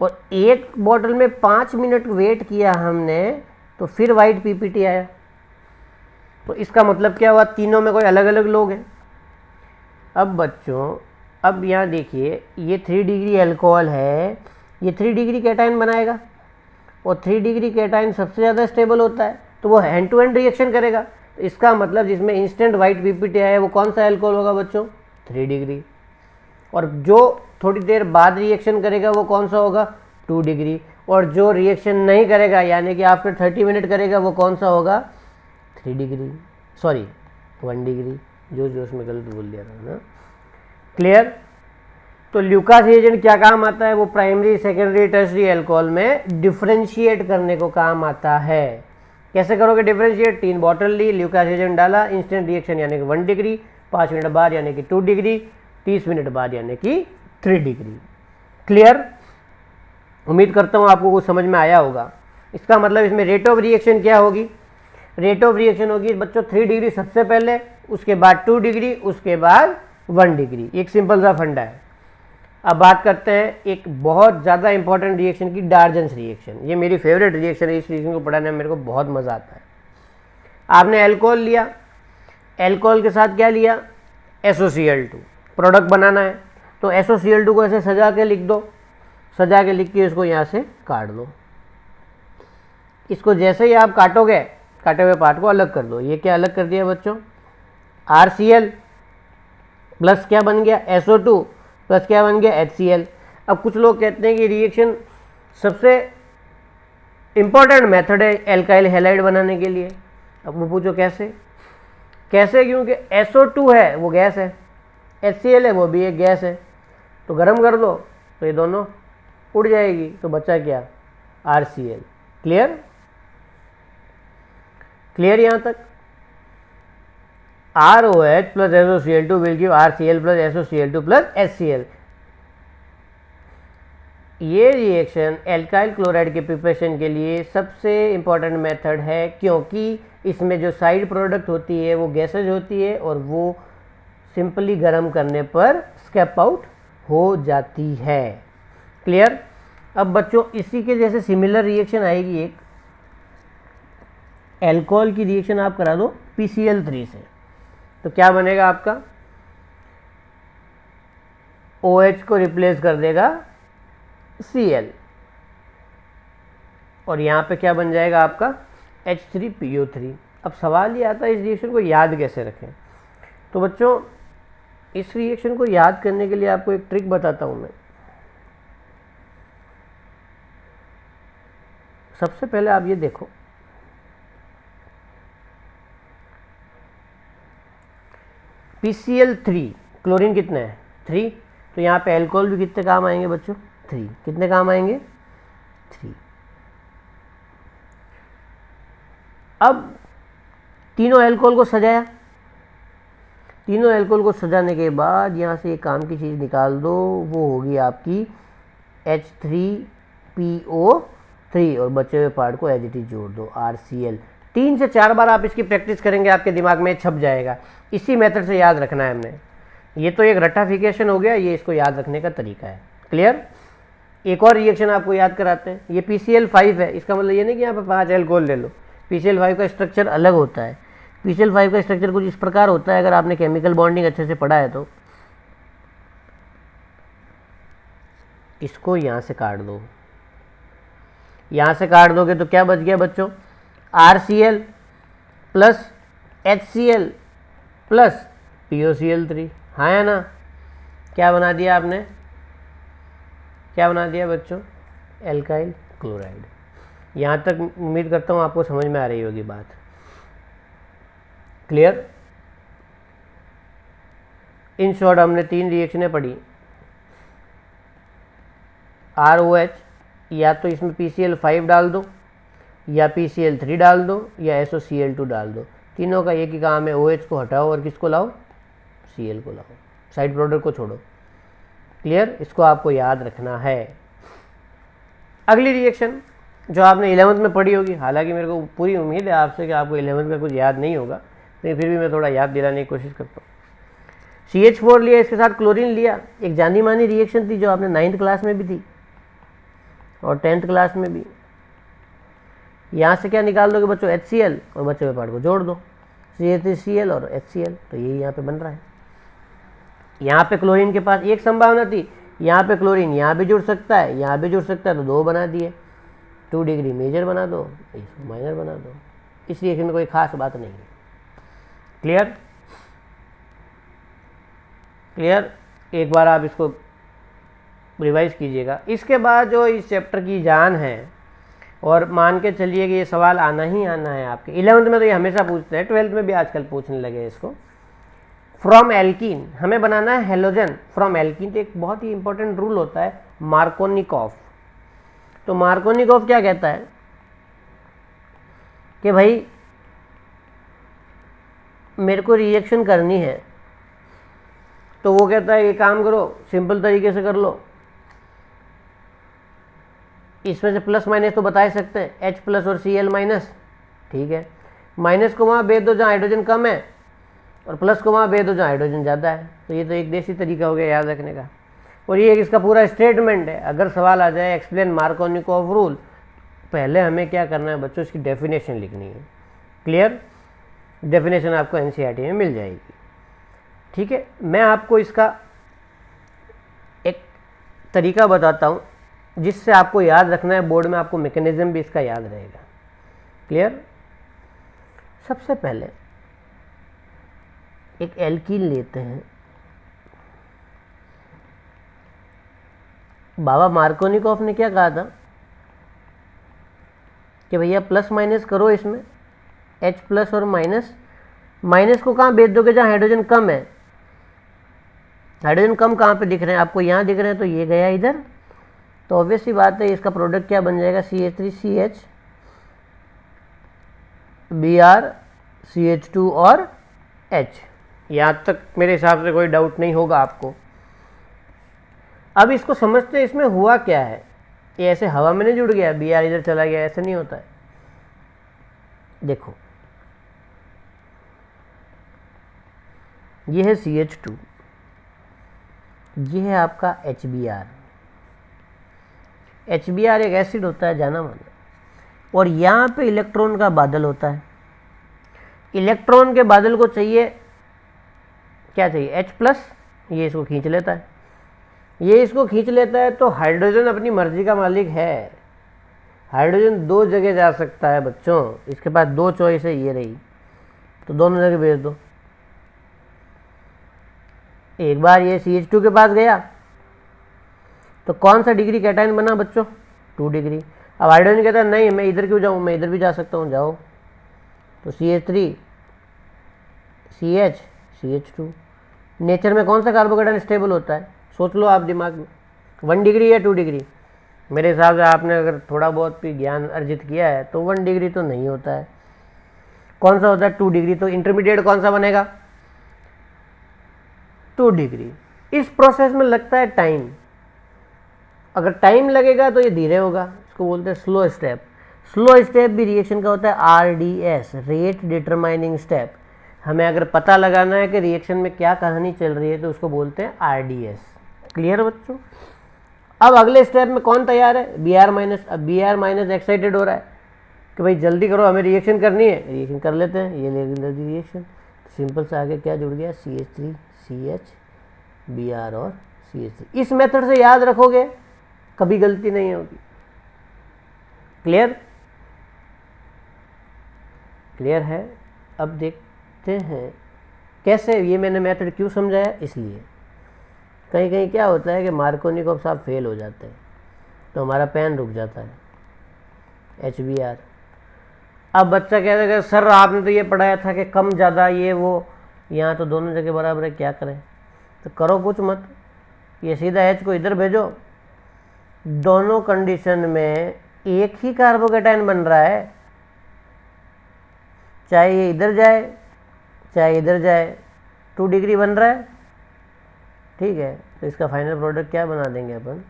और एक बोतल में 5 मिनट वेट किया हमने, तो फिर वाइट पीपीटी आया। तो इसका मतलब क्या हुआ, तीनों में कोई अलग अलग लोग हैं। अब बच्चों, अब यहाँ देखिए, ये 3 डिग्री अल्कोहल है, ये 3 डिग्री कैटायन बनाएगा, और 3 डिग्री कैटायन सबसे ज़्यादा स्टेबल होता है, तो वो हैंड टू हैंड रिएक्शन करेगा। तो इसका मतलब जिसमें इंस्टेंट वाइट पीपीटी है वो कौन सा अल्कोहल होगा बच्चों, 3 डिग्री। और जो थोड़ी देर बाद रिएक्शन करेगा वो कौन सा होगा, 2 डिग्री। और जो रिएक्शन नहीं करेगा यानी कि आफ्टर 30 मिनट करेगा वो कौन सा होगा, 3 डिग्री, सॉरी 1 डिग्री, जो उसमें गलत बोल दिया था ना। क्लियर। तो ल्यूकास रिएजेंट क्या काम आता है, वो प्राइमरी, सेकेंडरी, टर्शरी अल्कोहल में डिफरेंशिएट करने को काम आता है। कैसे करोगे डिफरेंशिएट, 3 बॉटल ली, ल्यूकास रिएजेंट डाला, इंस्टेंट रिएक्शन यानी कि 1 डिग्री, 5 मिनट बाद यानी कि 2 डिग्री, 30 मिनट बाद यानी कि 3 डिग्री। क्लियर। उम्मीद करता हूँ आपको कुछ समझ में आया होगा। इसका मतलब इसमें रेट ऑफ रिएक्शन क्या होगी, रेट ऑफ रिएक्शन होगी बच्चों 3 डिग्री सबसे पहले, उसके बाद 2 डिग्री, उसके बाद 1 डिग्री। एक सिंपल सा फंडा है। अब बात करते हैं एक बहुत ज़्यादा इंपॉर्टेंट रिएक्शन की, डार्जेंस रिएक्शन। ये मेरी फेवरेट रिएक्शन है, इस रिएक्शन को पढ़ाने में मेरे को बहुत मज़ा आता है। आपने अल्कोहल लिया, अल्कोहल के साथ क्या लिया, SOCl2, प्रोडक्ट बनाना है। तो SOCl2 को ऐसे सजा के लिख दो, सजा के लिख के इसको यहाँ से काट दो। इसको जैसे ही आप काटोगे, काटे हुए पार्ट को अलग कर दो। ये क्या अलग कर दिया बच्चों, RCl प्लस क्या बन गया, SO2 प्लस क्या बन गया, HCl। अब कुछ लोग कहते हैं कि रिएक्शन सबसे इंपॉर्टेंट मेथड है एल्काइल हैलाइड बनाने के लिए। अब वो पूछो कैसे, कैसे, क्योंकि SO2 है वो गैस है, HCl है वो भी एक गैस है। तो गर्म कर दो तो ये दोनों उड़ जाएगी, तो बचा क्या, RCl। क्लियर, क्लियर यहाँ तक। ROH plus SOCl2 will give RCl plus SOCl2 plus HCl। ये रिएक्शन एल्काइल क्लोराइड के प्रिपरेशन के लिए सबसे इम्पॉर्टेंट मेथड है, क्योंकि इसमें जो साइड प्रोडक्ट होती है वो गैसेज होती है और वो सिंपली गर्म करने पर स्केप आउट हो जाती है। क्लियर? अब बच्चों इसी के जैसे सिमिलर रिएक्शन आएगी, एक एल्कोहल की रिएक्शन आप करा दो PCl3 से, तो क्या बनेगा आपका? OH को रिप्लेस कर देगा Cl और यहाँ पे क्या बन जाएगा आपका? H3PO3। अब सवाल ये आता है इस रिएक्शन को याद कैसे रखें। तो बच्चों इस रिएक्शन को याद करने के लिए आपको एक ट्रिक बताता हूँ मैं। सबसे पहले आप ये देखो, PCl3 क्लोरीन कितना है? 3। तो यहाँ पे एल्कोहल भी कितने काम आएंगे बच्चों? 3। कितने काम आएंगे? 3। अब तीनों एल्कोहल को सजाया, तीनों एल्कोहल को सजाने के बाद यहाँ से एक काम की चीज़ निकाल दो, वो होगी आपकी H3PO3 और बचे हुए पार्ट को एज इट इज जोड़ दो RCl। 3 से 4 बार आप इसकी प्रैक्टिस करेंगे, आपके दिमाग में छप जाएगा। इसी मेथड से याद रखना है हमने। ये तो एक रटाफिकेशन हो गया, ये इसको याद रखने का तरीका है। क्लियर? एक और रिएक्शन आपको याद कराते हैं। ये PCl5 है, इसका मतलब ये नहीं कि यहाँ पर 5 एल्कोहल ले लो। PCl5 का स्ट्रक्चर अलग होता है। PCl5 का स्ट्रक्चर कुछ इस प्रकार होता है, अगर आपने केमिकल बॉन्डिंग अच्छे से पढ़ा है तो। इसको यहाँ से काट दो, यहाँ से काट दोगे तो क्या बच गया बच्चों? RCl plus HCl plus POCl3। हाँ है ना? क्या बना दिया आपने? क्या बना दिया बच्चों? Alkyl chloride. यहाँ तक उम्मीद करता हूँ आपको समझ में आ रही होगी बात। क्लियर? इन शॉर्ट हमने 3 रिएक्शनें पढ़ी। ROH या तो इसमें PCl5 डाल दो, या PCl3 डाल दो, या SOCl2 डाल दो। तीनों का एक ही काम है, OH को हटाओ और किसको लाओ? Cl को लाओ, साइड प्रोडक्ट को छोड़ो। क्लियर? इसको आपको याद रखना है। अगली रिएक्शन जो आपने 11th में पढ़ी होगी, हालांकि मेरे को पूरी उम्मीद है आपसे कि आपको 11th का कुछ याद नहीं होगा, लेकिन फिर भी मैं थोड़ा याद दिलाने की कोशिश करता हूँ। CH4 लिया, इसके साथ क्लोरीन लिया। एक जानी मानी रिएक्शन थी जो आपने 9th क्लास में भी थी और 10th क्लास में भी। यहाँ से क्या निकाल दोगे बच्चों? HCl और बचे हुए पार्ट को जोड़ दो, CH3Cl और HCl। तो यही यहाँ पे बन रहा है। यहाँ पे क्लोरीन के पास एक संभावना थी, यहाँ पे क्लोरीन यहाँ भी जुड़ सकता है, यहाँ भी जुड़ सकता है, तो 2 बना दिए। 2 डिग्री मेजर बना दो, इसको माइनर बना दो। इस रिएक्शन में कोई खास बात नहीं है। क्लियर? क्लियर? एक बार आप इसको रिवाइज कीजिएगा। इसके बाद जो इस चैप्टर की जान है, और मान के चलिए कि ये सवाल आना ही आना है आपके 11th में, तो ये हमेशा पूछते हैं, 12th में भी आजकल पूछने लगे इसको। फ्रॉम एल्कीन हमें बनाना है हेलोजन फ्रॉम एल्कीन। तो एक बहुत ही इंपॉर्टेंट रूल होता है मार्कोनिकॉफ। तो मार्कोनिकॉफ क्या कहता है कि भाई मेरे को रिएक्शन करनी है, तो वो कहता है ये काम करो, सिंपल तरीके से कर लो। इसमें से प्लस माइनस तो बता ही सकते हैं, H प्लस और Cl माइनस। ठीक है, माइनस को वहाँ भेज दो जहाँ हाइड्रोजन कम है, और प्लस को वहाँ भेज दो जहाँ हाइड्रोजन ज़्यादा है। तो ये तो एक देसी तरीका हो गया याद रखने का, और ये इसका पूरा स्टेटमेंट है। अगर सवाल आ जाए एक्सप्लेन मार्कोनिकॉफ रूल, पहले हमें क्या करना है बच्चों? इसकी डेफिनेशन लिखनी है। क्लियर? डेफिनेशन आपको NCERT में मिल जाएगी। ठीक है, मैं आपको इसका एक तरीका बताता हूँ जिससे आपको याद रखना है, बोर्ड में आपको मैकेनिज्म भी इसका याद रहेगा। क्लियर? सबसे पहले एक एल्कीन लेते हैं। बाबा मार्कोनिकॉफ ने क्या कहा था कि भैया प्लस माइनस करो, इसमें H प्लस और माइनस। माइनस को कहाँ भेज दोगे? जहाँ हाइड्रोजन कम है। हाइड्रोजन कम कहाँ पे दिख रहे हैं आपको? यहाँ दिख रहे हैं, तो ये गया इधर। तो ऑब्वियस सी बात है, इसका प्रोडक्ट क्या बन जाएगा? CH3CH Br CH2 और H। यहाँ तक मेरे हिसाब से कोई डाउट नहीं होगा आपको। अब इसको समझते हैं इसमें हुआ क्या है। ये ऐसे हवा में नहीं जुड़ गया, Br इधर चला गया, ऐसे नहीं होता है। देखो ये है CH2, ये है आपका HBr। HBr एक एसिड होता है जाना माना, और यहाँ पे इलेक्ट्रॉन का बादल होता है। इलेक्ट्रॉन के बादल को चाहिए क्या चाहिए, H+, ये इसको खींच लेता है। ये इसको खींच लेता है तो हाइड्रोजन अपनी मर्जी का मालिक है। हाइड्रोजन दो जगह जा सकता है बच्चों, इसके पास दो चॉइस है, ये रही, तो दोनों जगह भेज दो। एक बार ये CH2 के पास गया तो कौन सा डिग्री कैटायन बना बच्चों, 2 डिग्री। अब हाइड्रोजन कहता है नहीं मैं इधर क्यों जाऊँ, मैं इधर भी जा सकता हूँ, जाओ। तो CH3 CH CH2। नेचर में कौन सा कार्बोकेटायन स्टेबल होता है, सोच लो आप दिमाग में, 1 डिग्री या 2 डिग्री। मेरे हिसाब से आपने अगर थोड़ा बहुत भी ज्ञान अर्जित किया है तो 1 डिग्री तो नहीं होता है। कौन सा होता है, 2 डिग्री। तो इंटरमीडिएट कौन सा बनेगा, 2 डिग्री। इस प्रोसेस में लगता है टाइम। अगर टाइम लगेगा तो ये धीरे होगा, इसको बोलते हैं स्लो स्टेप। स्लो स्टेप भी रिएक्शन का होता है RDS, रेट डिटरमाइनिंग स्टेप। हमें अगर पता लगाना है कि रिएक्शन में क्या कहानी चल रही है तो उसको बोलते हैं RDS। क्लियर बच्चों। अब अगले स्टेप में कौन तैयार है, Br-। अब Br- एक्साइटेड हो रहा है कि भाई जल्दी करो हमें रिएक्शन करनी है, रिएक्शन कर लेते हैं। ये ले रिएक्शन, सिंपल से आगे क्या जुड़ गया, CH3 CH Br और CH3। इस मेथड से याद रखोगे कभी गलती नहीं होगी। क्लियर, क्लियर है। अब देखते हैं कैसे, ये मैंने मेथड क्यों समझाया, इसलिए कहीं कहीं क्या होता है कि मार्कोनिकॉफ साहब फेल हो जाते हैं तो हमारा पेन रुक जाता है, HBr। अब बच्चा कहता है सर आपने तो ये पढ़ाया था कि कम ज़्यादा ये वो, यहाँ तो दोनों जगह बराबर है, क्या करें। तो करो कुछ मत, ये सीधा H को इधर भेजो। दोनों कंडीशन में एक ही कार्बोकेटायन बन रहा है, चाहे ये इधर जाए चाहे इधर जाए, 2 डिग्री बन रहा है। ठीक है, तो इसका फाइनल प्रोडक्ट क्या बना देंगे अपन,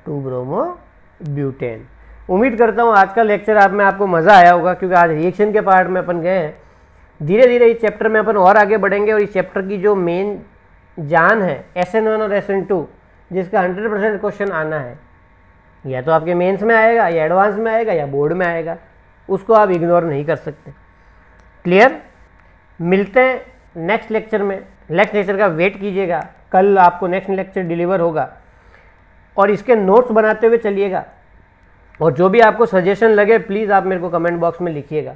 2 ब्रोमो ब्यूटेन। उम्मीद करता हूँ आज का लेक्चर आप में आपको मज़ा आया होगा, क्योंकि आज रिएक्शन के पार्ट में अपन गए हैं। धीरे धीरे इस चैप्टर में अपन और आगे बढ़ेंगे, और इस चैप्टर की जो मेन जान है SN1 और SN2, जिसका 100% क्वेश्चन आना है, या तो आपके मेंस में आएगा या एडवांस में आएगा या बोर्ड में आएगा, उसको आप इग्नोर नहीं कर सकते। क्लियर, मिलते हैं नेक्स्ट लेक्चर में। नेक्स्ट लेक्चर का वेट कीजिएगा, कल आपको नेक्स्ट लेक्चर डिलीवर होगा, और इसके नोट्स बनाते हुए चलिएगा, और जो भी आपको सजेशन लगे प्लीज़ आप मेरे को कमेंट बॉक्स में लिखिएगा।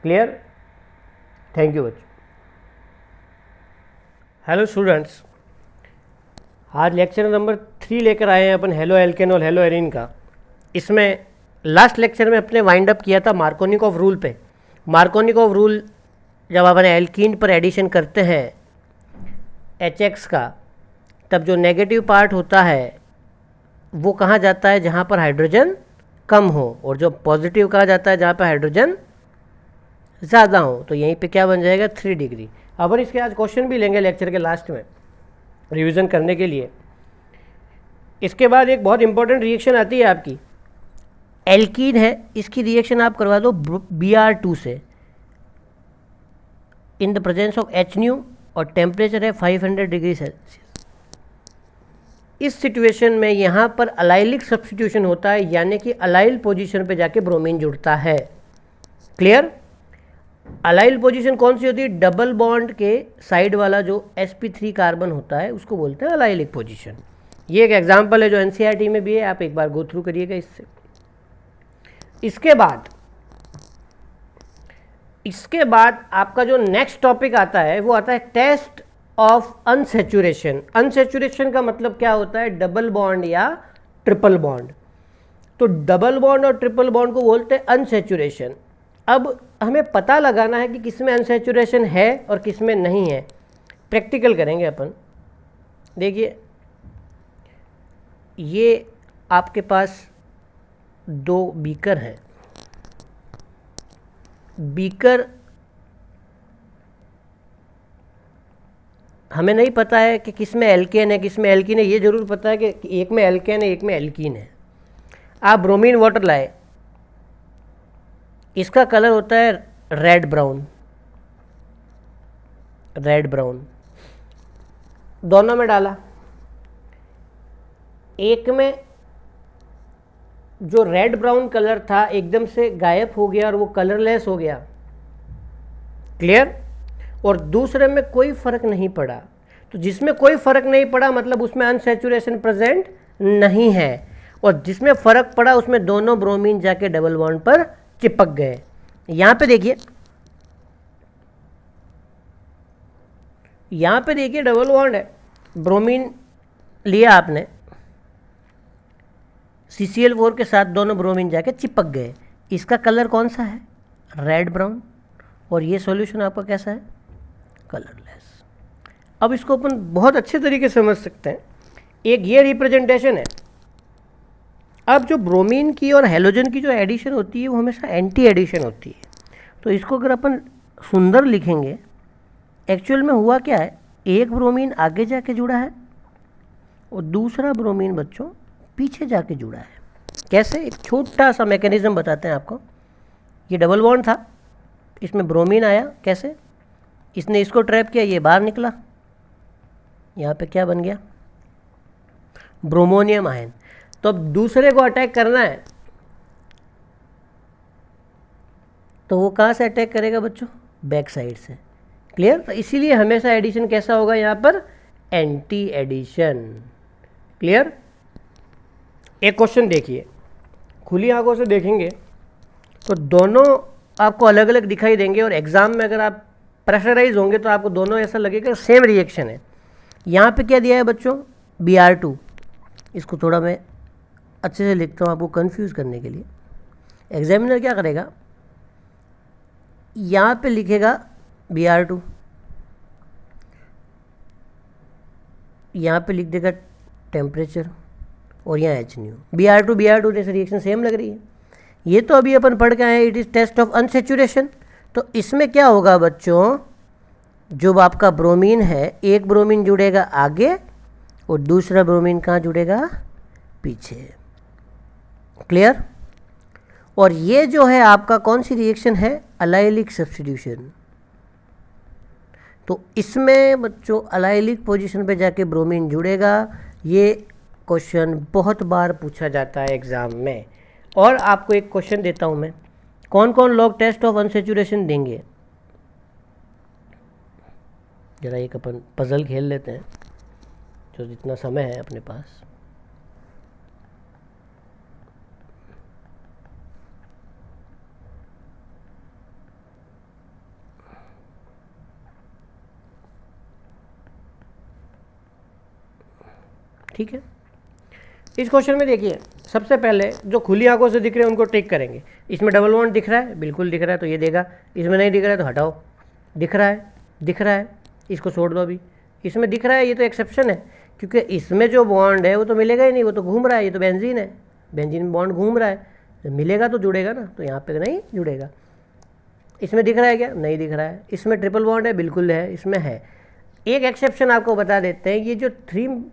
क्लियर, थैंक यू बच्चों। हेलो स्टूडेंट्स, आज लेक्चर नंबर 3 लेकर आए हैं अपन, हेलो एल्केन और हेलो एरिन का। इसमें लास्ट लेक्चर में अपने वाइंड अप किया था मार्कोनिकॉफ रूल पे। मार्कोनिकॉफ रूल जब अपन एल्कीन पर एडिशन करते हैं HX का, तब जो नेगेटिव पार्ट होता है वो कहाँ जाता है, जहाँ पर हाइड्रोजन कम हो, और जो पॉजिटिव कहाँ जाता है, जहाँ पर हाइड्रोजन ज़्यादा हो। तो यहीं पे क्या बन जाएगा, 3 डिग्री। अपन इसके आज क्वेश्चन भी लेंगे लेक्चर के लास्ट में रिवीजन करने के लिए। इसके बाद एक बहुत इंपॉर्टेंट रिएक्शन आती है आपकी, एल्कीन है, इसकी रिएक्शन आप करवा दो Br2 से in the presence of HNu, और टेम्परेचर है 500 डिग्री सेल्सियस। इस सिचुएशन में यहाँ पर अलाइलिक सब्स्टिट्यूशन होता है, यानी कि अलाइल पोजीशन पे जाके ब्रोमीन जुड़ता है। क्लियर, अलाइल पोजीशन कौन सी होती है, डबल बॉन्ड के साइड वाला जो sp3 कार्बन होता है उसको बोलते हैं अलाइलिक पोजीशन। ये एक एग्जांपल है जो NCERT में भी है, आप एक बार गो थ्रू करिएगा इससे। इसके बाद आपका जो नेक्स्ट टॉपिक आता है वो आता है टेस्ट ऑफ अनसैचुरेशन। अनसैचुरेशन का मतलब क्या होता है, डबल बॉन्ड या ट्रिपल बॉन्ड। तो डबल बॉन्ड और ट्रिपल बॉन्ड को बोलते हैं अनसैचुरेशन। अब हमें पता लगाना है कि किस में अनसैचुरेशन है और किस में नहीं है। प्रैक्टिकल करेंगे अपन। देखिए, ये आपके पास 2 बीकर हैं। बीकर हमें नहीं पता है कि किस में एल्केन है किस में एल्कीन है, ये ज़रूर पता है कि एक में एल्केन है एक में एल्कीन है। आप ब्रोमीन वाटर लाए, इसका कलर होता है रेड ब्राउन, रेड ब्राउन, दोनों में डाला, एक में जो रेड ब्राउन कलर था एकदम से गायब हो गया और वो कलरलेस हो गया, क्लियर, और दूसरे में कोई फर्क नहीं पड़ा। तो जिसमें कोई फर्क नहीं पड़ा मतलब उसमें अनसैचुरेशन प्रेजेंट नहीं है, और जिसमें फर्क पड़ा उसमें दोनों ब्रोमीन जाके डबल बॉन्ड पर चिपक गए। यहां पे देखिए, यहां पे देखिए डबल बॉन्ड है, ब्रोमीन लिया आपने, CCl4 के साथ दोनों ब्रोमीन जाके चिपक गए। इसका कलर कौन सा है? रेड ब्राउन, और ये सॉल्यूशन आपका कैसा है? कलरलेस। अब इसको अपन बहुत अच्छे तरीके से समझ सकते हैं। एक ये रिप्रेजेंटेशन है। अब जो ब्रोमीन की और हेलोजन की जो एडिशन होती है वो हमेशा एंटी एडिशन होती है। तो इसको अगर अपन सुंदर लिखेंगे, एक्चुअल में हुआ क्या है, एक ब्रोमीन आगे जाके जुड़ा है और दूसरा ब्रोमीन बच्चों पीछे जाके जुड़ा है। कैसे? एक छोटा सा मैकेनिज्म बताते हैं आपको। ये डबल बॉन्ड था, इसमें ब्रोमीन आया, कैसे? इसने इसको ट्रैप किया, ये बाहर निकला, यहाँ पे क्या बन गया? Bromonium ion. तो अब दूसरे को अटैक करना है तो वो कहाँ से अटैक करेगा बच्चों? बैक साइड से, क्लियर। तो इसीलिए हमेशा एडिशन कैसा होगा यहाँ पर? Anti addition, clear. एक क्वेश्चन देखिए, खुली आंखों से देखेंगे तो दोनों आपको अलग अलग दिखाई देंगे, और एग्जाम में अगर आप प्रेशराइज होंगे तो आपको दोनों ऐसा लगेगा सेम रिएक्शन है। यहाँ पे क्या दिया है बच्चों? Br2। इसको थोड़ा मैं अच्छे से लिखता हूँ आपको कंफ्यूज करने के लिए। एग्जामिनर क्या करेगा, यहाँ पे लिखेगा Br2, यहाँ पे लिख देगा टेम्परेचर, और यहाँ HNO। Br2 जैसे रिएक्शन सेम लग रही है। ये तो अभी अपन पढ़ के आए, it is test of unsaturation. तो इसमें क्या होगा बच्चों, जो आपका ब्रोमीन है, एक ब्रोमीन जुड़ेगा आगे और दूसरा ब्रोमीन कहाँ जुड़ेगा? पीछे, क्लियर। और ये जो है आपका कौन सी रिएक्शन है? Allylic substitution. तो इसमें बच्चों अलाइलिक पोजीशन पे जाके ब्रोमीन जुड़ेगा। ये क्वेश्चन बहुत बार पूछा जाता है एग्ज़ाम में। और आपको एक क्वेश्चन देता हूँ मैं, कौन कौन लोग टेस्ट ऑफ अनसेचुरेशन देंगे? जरा एक अपन पजल खेल लेते हैं, जो जितना समय है अपने पास। ठीक है, इस क्वेश्चन में देखिए, सबसे पहले जो खुली आंखों से दिख रहे हैं उनको टिक करेंगे। इसमें डबल बॉन्ड दिख रहा है, बिल्कुल दिख रहा है तो ये देगा। इसमें नहीं दिख रहा है तो हटाओ। दिख रहा है, दिख रहा है, इसको छोड़ दो अभी। इसमें दिख रहा है, ये तो एक्सेप्शन है, क्योंकि इसमें जो बॉन्ड है वो तो मिलेगा ही नहीं, वो तो घूम रहा है। ये तो बेंजीन है, बेंजीन में बॉन्ड घूम रहा है, तो मिलेगा तो जुड़ेगा ना, तो यहाँ पे नहीं जुड़ेगा। इसमें दिख रहा है क्या? नहीं दिख रहा है। इसमें ट्रिपल बॉन्ड है, बिल्कुल है, इसमें है। एक एक्सेप्शन आपको बता देते हैं, ये जो 3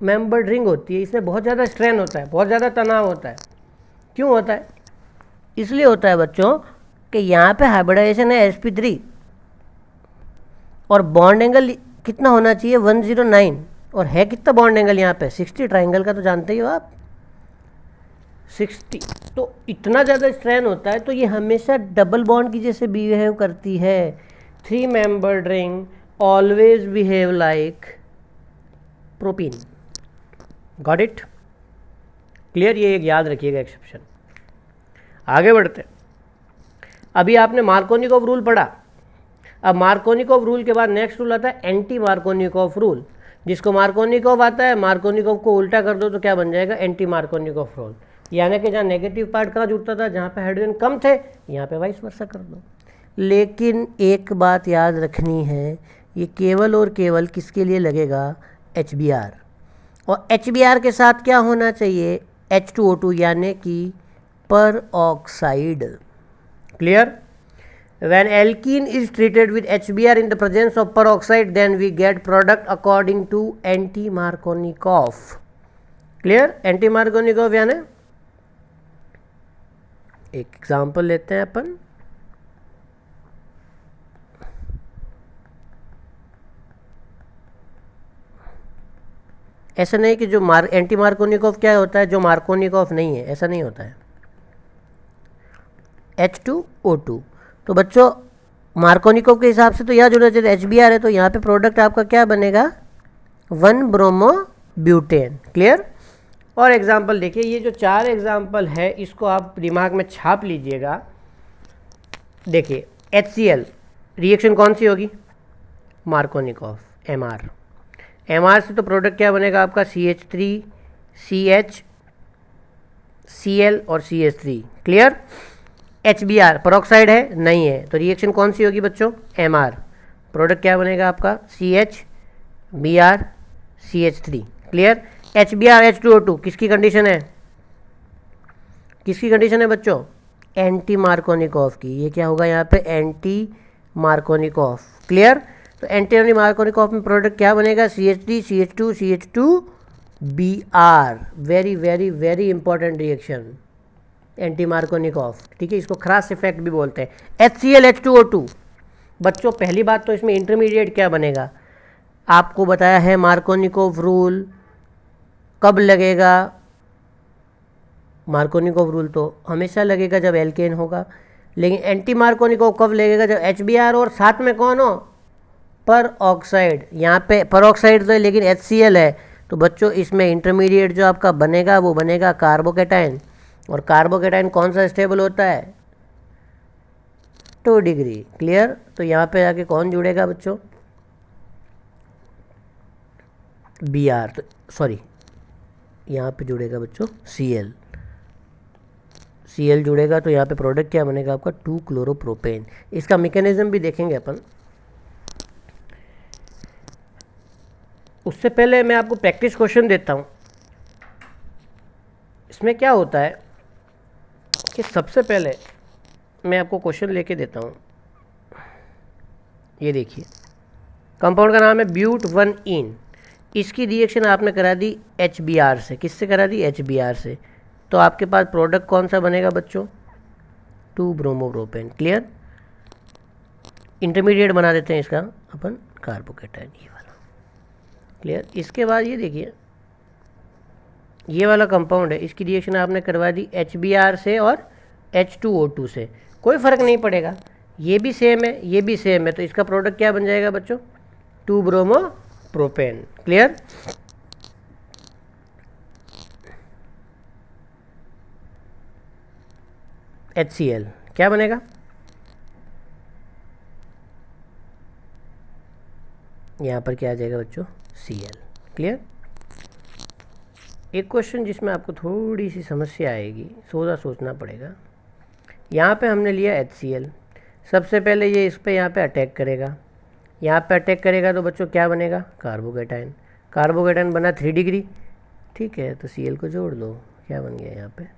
मेंबर्ड रिंग होती है, इसमें बहुत ज़्यादा स्ट्रेन होता है, बहुत ज़्यादा तनाव होता है। क्यों होता है? इसलिए होता है बच्चों कि यहाँ पे हाइब्रिडाइजेशन है sp3, और बॉन्ड एंगल कितना होना चाहिए? 109, और है कितना बॉन्ड एंगल यहाँ पे? 60। ट्राइंगल का तो जानते ही हो आप, 60। तो इतना ज़्यादा स्ट्रेन होता है, तो ये हमेशा डबल बॉन्ड की जैसे बिहेव करती है। 3 membered ring always behave like propene. Got it? Clear? ये एक याद रखिएगा एक्सेप्शन। आगे बढ़ते, अभी आपने मार्कोनिकॉफ रूल पढ़ा। अब मार्कोनिकॉफ रूल के बाद नेक्स्ट रूल आता है एंटी मार्कोनिकॉफ रूल। जिसको मार्कोनिकॉफ आता है, मार्कोनिकॉफ को उल्टा कर दो तो क्या बन जाएगा? Anti Markovnikov rule. यानी कि जहाँ नेगेटिव पार्ट कहाँ जुड़ता था? जहाँ पे हाइड्रोजन कम थे, यहाँ पे वाइस वर्सा कर दो। लेकिन एक बात याद रखनी है, ये केवल और केवल किसके लिए लगेगा? HBr। और HBr के साथ क्या होना चाहिए? H2O2, यानी कि पर oxide. Clear? When alkene is treated with HBr in the presence of peroxide, then we get product according to anti-Markovnikov. Clear? Anti-Markovnikov यानी एक एग्जाम्पल लेते हैं अपन. ऐसा नहीं कि जो एंटी मार्कोनिकोव क्या होता है, जो मार्कोनिकोव नहीं है, ऐसा नहीं होता है. H2O2. तो बच्चों मार्कोनिकोव के हिसाब से तो यहाँ जुड़ा जैसे HBr है, तो यहाँ पे प्रोडक्ट आपका क्या बनेगा, 1 ब्रोमो ब्यूटेन. क्लियर? और एग्जाम्पल देखिए, ये जो 4 एग्जाम्पल है इसको आप दिमाग में छाप लीजिएगा. देखिए HCl रिएक्शन कौन सी होगी, मार्कोनिकोव. MR से तो प्रोडक्ट क्या बनेगा आपका, CH3 CH Cl और CH3. क्लियर? HBr पेरोक्साइड है, नहीं है, तो रिएक्शन कौन सी होगी बच्चों, MR. प्रोडक्ट क्या बनेगा आपका, CH Br CH3. Clear? HBr H2O2 किसकी कंडीशन है, किसकी कंडीशन है बच्चों, एंटी मार्कोनिकोव की. ये क्या होगा यहाँ पे, एंटी मार्कोनिकोव. क्लियर? तो एंटी मार्कोनिकोव में प्रोडक्ट क्या बनेगा, CH3 CH2 CH2 Br. Very very very important reaction, anti Markovnikov. ठीक है, इसको क्रॉस इफेक्ट भी बोलते हैं. HCl H2O2. बच्चों पहली बात तो इसमें इंटरमीडिएट क्या बनेगा, आपको बताया है मार्कोनिकोव रूल. कब लगेगा, मार्कोनिकोव रूल तो हमेशा लगेगा जब एल्केन होगा, लेकिन एंटी मार्कोनिकोव कब लगेगा, जब HBr और साथ में कौन हो, पर ऑक्साइड. यहाँ पे पर ऑक्साइड तो है लेकिन HCl है, तो बच्चों इसमें इंटरमीडिएट जो आपका बनेगा वो बनेगा कार्बोकेटाइन. और कार्बोकेटाइन कौन सा स्टेबल होता है, 2 डिग्री. क्लियर? तो यहाँ पे आके कौन जुड़ेगा बच्चों, Br. तो सॉरी यहाँ पे जुड़ेगा बच्चों Cl जुड़ेगा, तो यहाँ पे प्रोडक्ट क्या बनेगा आपका, 2 क्लोरोप्रोपेन. इसका मैकेनिज्म भी देखेंगे अपन. उससे पहले मैं आपको प्रैक्टिस क्वेश्चन देता हूँ. इसमें क्या होता है कि सबसे पहले मैं आपको क्वेश्चन लेके देता हूँ. ये देखिए, कंपाउंड का नाम है ब्यूट 1-इन. इसकी रिएक्शन आपने करा दी HBr से. किससे करा दी, HBr से. तो आपके पास प्रोडक्ट कौन सा बनेगा बच्चों, 2 ब्रोमोप्रोपेन. क्लियर? इंटरमीडिएट बना देते हैं इसका अपन, कार्बोकेटाइन, ये वाला. क्लियर? इसके बाद ये देखिए, ये वाला कंपाउंड है, इसकी रिएक्शन आपने करवा दी HBr से और H2O2 से. कोई फ़र्क नहीं पड़ेगा, ये भी सेम है, ये भी सेम है, तो इसका प्रोडक्ट क्या बन जाएगा बच्चों, 2 ब्रोमोप्रोपेन. क्लियर? HCl क्या बनेगा, यहाँ पर क्या आ जाएगा बच्चों, Cl. क्लियर? एक क्वेश्चन जिसमें आपको थोड़ी सी समस्या आएगी, सोचना पड़ेगा. यहाँ पे हमने लिया HCl. सबसे पहले ये इस पे यहाँ पे अटैक करेगा, यहाँ पे अटैक करेगा, तो बच्चों क्या बनेगा, कार्बोकेटाइन. कार्बोकेटाइन बना 3 डिग्री. ठीक है, तो Cl को जोड़ दो, क्या बन गया यहाँ पे.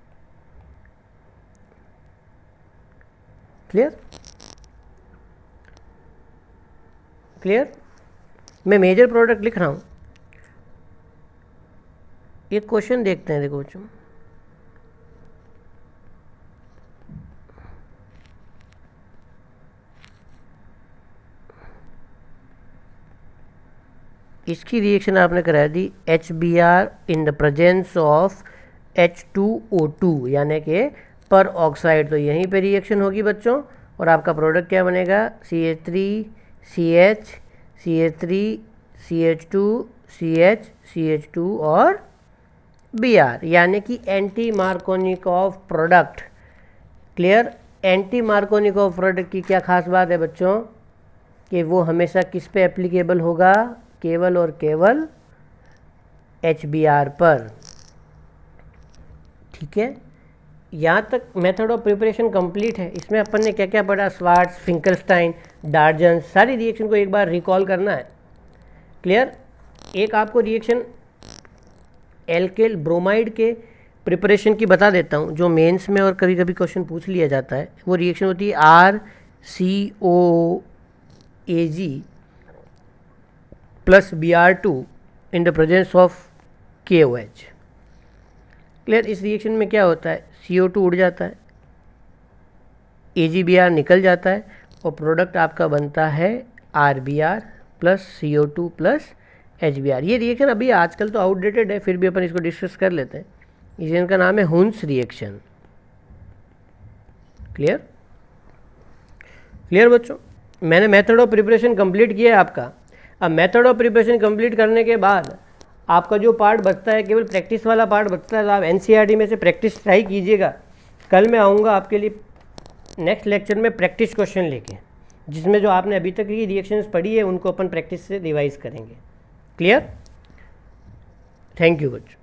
क्लियर? क्लियर? मैं मेजर प्रोडक्ट लिख रहा हूँ. एक क्वेश्चन देखते हैं. देखो बच्चों, इसकी रिएक्शन आपने करा दी HBr in the presence of H2O2 यानी कि पर ऑक्साइड. तो यहीं पे रिएक्शन होगी बच्चों, और आपका प्रोडक्ट क्या बनेगा, CH3 CH CH3 CH2 CH CH2 और Br, यानी कि anti Markovnikov product. Clear? Anti Markovnikov product की क्या खास बात है बच्चों, कि वो हमेशा किस पे एप्लीकेबल होगा, केवल और केवल HBr पर. ठीक है, यहाँ तक मेथड ऑफ प्रिपरेशन कंप्लीट है. इसमें अपन ने क्या क्या पढ़ा, स्वार्ट्स, फिंकलस्टाइन, डार्जन, सारी रिएक्शन को एक बार रिकॉल करना है. क्लियर? एक आपको रिएक्शन एल्केल ब्रोमाइड के प्रिपरेशन की बता देता हूँ, जो मेंस में और कभी कभी क्वेश्चन पूछ लिया जाता है. वो रिएक्शन होती है COAG plus Br2 in the presence of KOH। Clear? इस रिएक्शन में क्या होता है, CO2 उड़ जाता है, AgBr निकल जाता है और प्रोडक्ट आपका बनता है RBr plus CO2 plus HBr। ये रिएक्शन अभी आजकल तो आउटडेटेड है, फिर भी अपन इसको डिस्कस कर लेते हैं। इस रिएक्शन का नाम है हुन्स रिएक्शन। क्लियर? क्लियर बच्चों? मैंने मेथड ऑफ प्रिपरेशन कंप्लीट किया है आपका। अब मेथड ऑफ प्रिपरेशन कंप्लीट करने के बाद आपका जो पार्ट बचता है, केवल प्रैक्टिस वाला पार्ट बचता है। आप NCERT में से प्रैक्टिस ट्राई कीजिएगा। कल मैं आऊँगा आपके लिए नेक्स्ट लेक्चर में प्रैक्टिस क्वेश्चन लेके, जिसमें जो आपने अभी तक की रिएक्शंस पढ़ी है उनको अपन प्रैक्टिस से रिवाइज करेंगे। क्लियर? थैंक यू बच्चों।